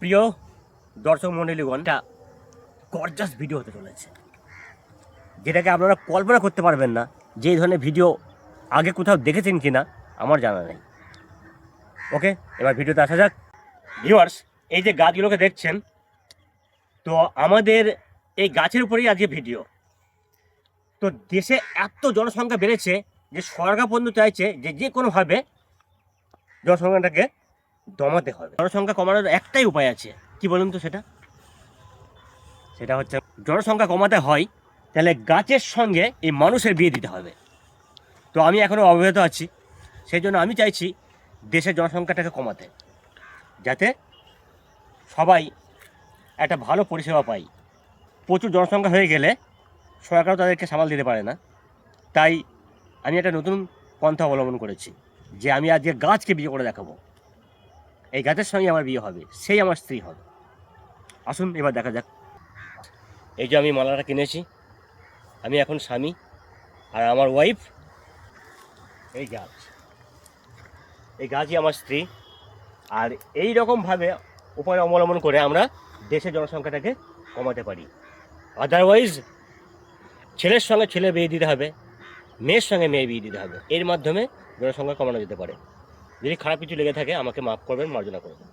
প্রিয় দর্শক মণ্ডলীগণ, একটা গর্জাস ভিডিও হতে চলেছে, যেটাকে আপনারা কল্পনা করতে পারবেন না যে এই ধরনের ভিডিও আগে কোথাও দেখেছেন কি না আমার জানা নেই। ওকে, এবার ভিডিওতে আসা যাক। ভিউয়ার্স, এই যে গাছগুলোকে দেখছেন, তো আমাদের এই গাছের উপরেই আজকে ভিডিও। তো দেশে এত জনসংখ্যা বেড়েছে যে সরকার পর্যন্ত চাইছে যে কোনোভাবে জনসংখ্যাটাকে দমাতে হবে। জনসংখ্যা কমানোর একটাই উপায় আছে, কি বলুন তো? সেটা হচ্ছে, জনসংখ্যা কমাতে হয় তাহলে গাছের সঙ্গে এই মানুষের বিয়ে দিতে হবে। তো আমি এখনও অবহেত আছি, সেই জন্য আমি চাইছি দেশের জনসংখ্যাটাকে কমাতে, যাতে সবাই একটা ভালো পরিষেবা পায়। প্রচুর জনসংখ্যা হয়ে গেলে সরকারও তাদেরকে সামাল দিতে পারে না। তাই আমি একটা নতুন পন্থা অবলম্বন করেছি, যে আমি আজকে গাছকে বিয়ে করে দেখাবো। এই গাছের সঙ্গে আমার বিয়ে হবে, সেই আমার স্ত্রী হবে। আসুন এবার দেখা যাক। এই যে আমি মালাটা কিনেছি, আমি এখন স্বামী আর আমার ওয়াইফ এই গাছই আমার স্ত্রী। আর এই রকমভাবে উপায় অবলম্বন করে আমরা দেশের জনসংখ্যাটাকে কমাতে পারি। আদারওয়াইজ ছেলের সঙ্গে ছেলে বিয়ে দিতে হবে, মেয়ের সঙ্গে মেয়ে বিয়ে দিতে হবে। এর মাধ্যমে জনসংখ্যা কমানো যেতে পারে। যদি খারাপ কিছু লেগে থাকে আমাকে মাফ করবেন, মার্জনা করবেন।